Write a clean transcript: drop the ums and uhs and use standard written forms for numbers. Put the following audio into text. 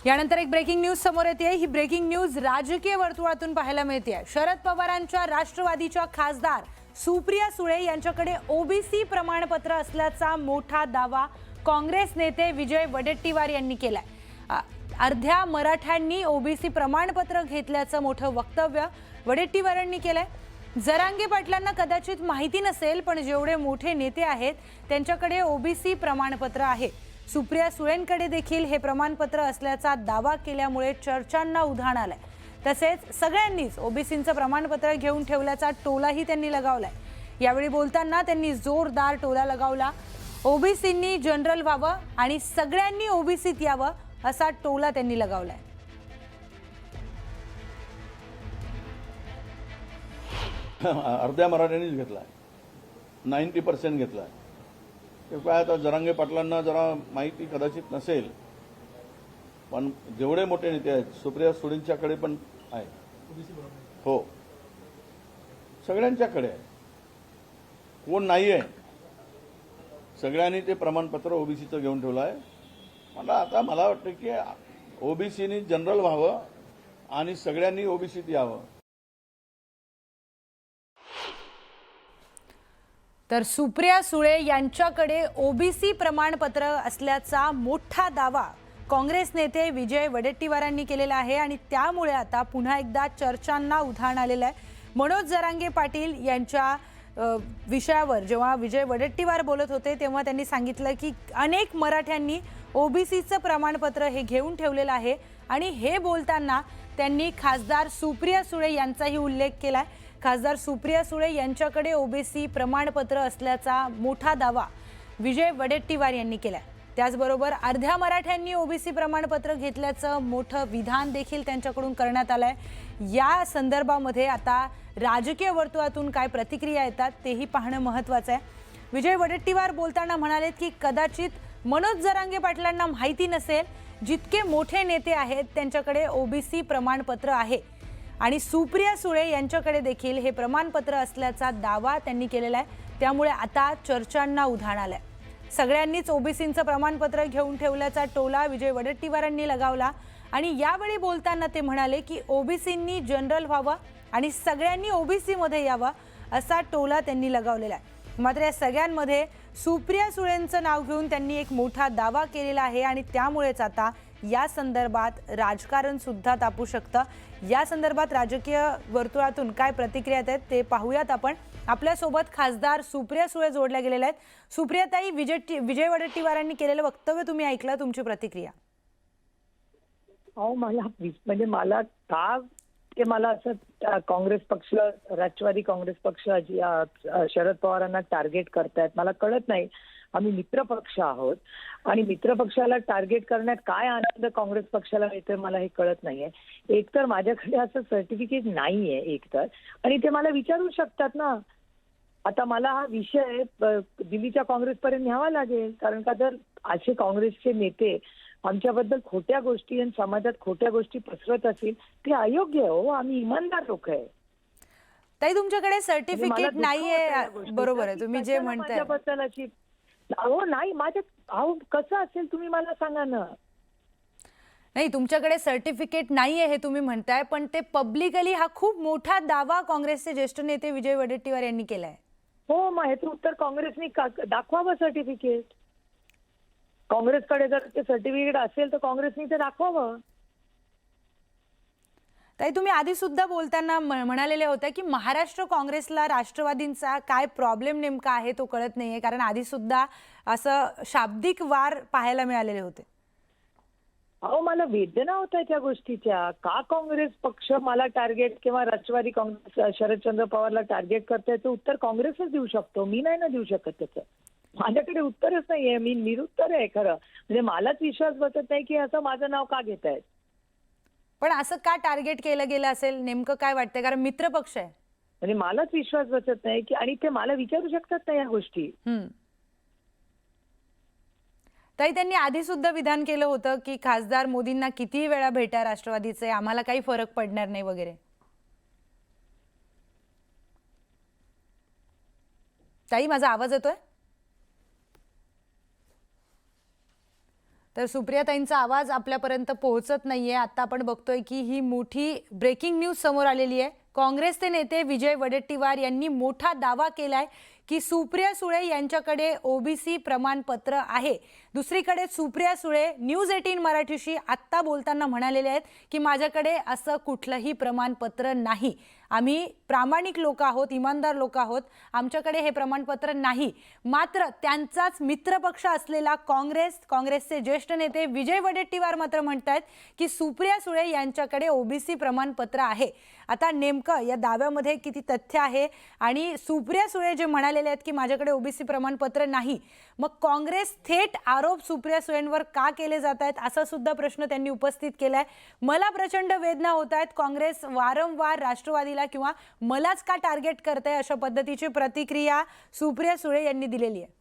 यानंतर एक breaking news समोर येते। ही ब्रेकिंग न्यूज राजकीय वर्तुळातून पाहायला मिळते। शरद पवारांच्या राष्ट्रवादीच्या खासदार सुप्रिया सुळे यांच्याकडे ओबीसी प्रमाणपत्र असल्याचा मोठा दावा काँग्रेस नेते विजय वडेट्टीवार यांनी केलाय। अर्ध्या मराठ्यांनी ओबीसी प्रमाणपत्र घेतल्याचं मोठं वक्तव्य वडेट्टीवारांनी केलंय। जरांगे पाटलांना कदाचित माहिती नसेल, पण जेवढे मोठे नेते आहेत त्यांच्याकडे ओबीसी प्रमाणपत्र आहे। सुप्रिया सुळेंकडे देखील हे प्रमाणपत्र असल्याचा दावा केल्यामुळे चर्चांना उधाण आलंय। तसेच सगळ्यांनीच ओबीसींचं प्रमाणपत्र घेऊन ठेवल्याचा टोलाही त्यांनी लगावलाय। यावेळी बोलताना त्यांनी जोरदार टोला लगावला। ओबीसींनी जनरल व्हावं आणि सगळ्यांनी ओबीसीत यावं असा टोला त्यांनी लगावलाय। अर्ध्या मराठ्यांनीच घेतलाय, 90% घेतलाय। ते काय आता जरांगे पाटलांना जरा माहिती कदाचित नसेल, पण जेवढे मोठे नेते आहेत सुप्रिया सुळेंच्याकडे पण आहे। हो, सगळ्यांच्याकडे आहे, कोण नाही आहे, सगळ्यांनी ते प्रमाणपत्र ओबीसीचं घेऊन ठेवलं आहे। मला वाटतं की ओबीसीनी जनरल व्हावं आणि सगळ्यांनी ओबीसीत यावं। तर सुप्रिया सुळे यांच्याकडे ओबीसी प्रमाणपत्र असल्याचा मोठा दावा काँग्रेस नेते विजय वडेट्टीवारांनी केलेला आहे आणि त्यामुळे आता पुन्हा एकदा चर्चांना उधाण आलेलं आहे। मनोज जरांगे पाटील यांच्या विषयावर जेव्हा विजय वडेट्टीवार बोलत होते तेव्हा त्यांनी सांगितलं की अनेक मराठ्यांनी ओबीसीचं प्रमाणपत्र हे घेऊन ठेवलेलं आहे आणि हे बोलताना त्यांनी खासदार सुप्रिया सुळे यांचाही उल्लेख केलाय। खासदार सुप्रिया सुळे यांच्याकडे ओबीसी प्रमाणपत्र असल्याचा मोठा दावा विजय वडेट्टीवार यांनी केलाय। त्याचबरोबर अर्ध्या मराठ्यांनी ओबीसी प्रमाणपत्र घेतल्याचं मोठं विधान देखील त्यांच्याकडून करण्यात आलंय। या संदर्भामध्ये आता राजकीय वर्तुळातून काय प्रतिक्रिया येतात तेही पाहणं महत्त्वाचं आहे। विजय वडेट्टीवार बोलताना म्हणालेत की कदाचित मनोज जरांगे पाटलांना माहिती नसेल, जितके मोठे नेते आहेत त्यांच्याकडे ओबीसी प्रमाणपत्र आहे आणि सुप्रिया सुळे यांच्याकडे देखील हे प्रमाणपत्र असल्याचा दावा त्यांनी केलेला आहे। त्यामुळे आता चर्चांना उधाण आलंय। सगळ्यांनीच ओबीसींचं प्रमाणपत्र घेऊन ठेवल्याचा टोला विजय वडेट्टीवारांनी लगावला आणि यावेळी बोलताना ते म्हणाले की ओबीसींनी जनरल व्हावं आणि सगळ्यांनी ओबीसी मध्ये यावं असा टोला त्यांनी लगावलेला आहे। मात्र या सगळ्यांमध्ये सुप्रिया सुळेंचं नाव घेऊन त्यांनी एक मोठा दावा केलेला आहे आणि त्यामुळेच आता या संदर्भात राजकारण सुद्धा तापू शकतं। या संदर्भात राजकीय वर्तुळातून काय प्रतिक्रिया आहेत ते पाहूयात आपण। आपल्यासोबत खासदार सुप्रिया सुळे जोडल्या गेलेल्या आहेत। सुप्रिया ताई, विजय वडेट्टीवारांनी केलेलं वक्तव्य तुम्ही ऐकलं, तुमची प्रतिक्रिया? मला का ते मला असं काँग्रेस पक्ष, राष्ट्रवादी काँग्रेस पक्ष शरद पवारांना टार्गेट करतायत मला कळत नाही। आम्ही मित्र पक्ष आहोत आणि मित्र पक्षाला टार्गेट करण्यात काय आनंद काँग्रेस पक्षाला येतोय मला हे कळत नाहीये। एकतर माझ्याकडे असं सर्टिफिकेट नाहीये एकतर, आणि ते मला विचारू शकतात ना। आता मला हा विषय दिल्लीच्या काँग्रेसपर्यंत न्यावा लागेल, कारण का जर असे काँग्रेसचे नेते आमच्याबद्दल खोट्या गोष्टी आणि समाजात खोट्या गोष्टी पसरवत असतील ते अयोग्य आहे। हो, आम्ही इमानदार लोक आहे। ताई, तुमच्याकडे सर्टिफिकेट नाहीये, बरोबर आहे तुम्ही जे म्हणताय। माझ्याबद्दल अशी नाही, कसं असेल तुम्ही मला सांगा ना। नाही, तुमच्याकडे सर्टिफिकेट नाहीये हे तुम्ही म्हणताय, पण ते पब्लिकली हा खूप मोठा दावा काँग्रेसचे ज्येष्ठ नेते विजय वडेट्टीवार यांनी केलाय। हो, मग ह्याचं उत्तर काँग्रेसने दाखवावं सर्टिफिकेट। काँग्रेसकडे जर ते सर्टिफिकेट असेल तर काँग्रेसने ते दाखवावं। ताई, तुम्ही आधी सुद्धा बोलताना म्हणालेले होते की महाराष्ट्र काँग्रेसला राष्ट्रवादींचा काय प्रॉब्लेम नेमका आहे तो कळत नाहीये, कारण आधी सुद्धा असं शाब्दिक वार पाहायला मिळालेले होते। अहो, मला वेदना होत्या त्या गोष्टीच्या। का काँग्रेस पक्ष मला टार्गेट किंवा राष्ट्रवादी काँग्रेस शरदचंद्र पवारला टार्गेट करताय ते उत्तर काँग्रेसच देऊ शकतो, मी नाही ना देऊ शकत। त्याचं माझ्याकडे उत्तरच नाहीये, मी निरुत्तर आहे खरं। म्हणजे मलाच विश्वास बसत नाही की असं माझं नाव का घेतायत। पण असं का टार्गेट केलं गेलं असेल, नेमकं काय वाटतंय? कारण मित्र पक्ष आहे। म्हणजे मलाच विश्वास बसत नाही की, आणि ते मला विचारू शकतात ना या गोष्टी। ताई, त्यांनी आधी सुद्धा विधान केलं होतं की खासदार मोदींना किती वेळा भेटा राष्ट्रवादीचे, आम्हाला काही फरक पडणार नाही वगैरे। ताई, माझा आवाज येतोय? तर सुप्रियाताईंचा आवाज आपल्यापर्यंत पोहोचत नाहीये. आता आपण बघतोय की ही मोठी ब्रेकिंग न्यूज समोर आलेली आहे. काँग्रेसचे नेते विजय वडेट्टीवार यांनी मोठा दावा केलाय की सुप्रिया सुळे यांच्याकडे ओबीसी प्रमाणपत्र आहे. दुसरीकडे सुप्रिया सुळे न्यूज 18 मराठीशी आत्ता बोलताना म्हणालेले आहेत की माझ्याकडे असं कुठलंही प्रमाणपत्र नाही. आम्ही प्रामाणिक लोक आहोत, इमानदार लोक आहोत, आमच्याकडे हे प्रमाणपत्र नाही. मात्र त्यांचाच मित्रपक्ष असलेला काँग्रेसचे ज्येष्ठ नेते विजय वडेट्टीवार मात्र म्हणतात की सुप्रिया सुळे यांच्याकडे ओबीसी प्रमाणपत्र आहे. आता नेमकं या दाव्यामध्ये किती तथ्य आहे आणि सुप्रिया सुळे जे म्हणालेले आहेत की माझ्याकडे ओबीसी प्रमाणपत्र नाही, मग काँग्रेस थेट आरोप सुप्रिया सुळेंवर का केले जात आहेत असा सुद्धा प्रश्न त्यांनी उपस्थित केलाय. मला प्रचंड वेदना होत आहेत, काँग्रेस वारंवार राष्ट्रवादीला किंवा मलाच का टार्गेट करते, अशा पद्धतीची प्रतिक्रिया सुप्रिया सुळे यांनी दिलेली आहे.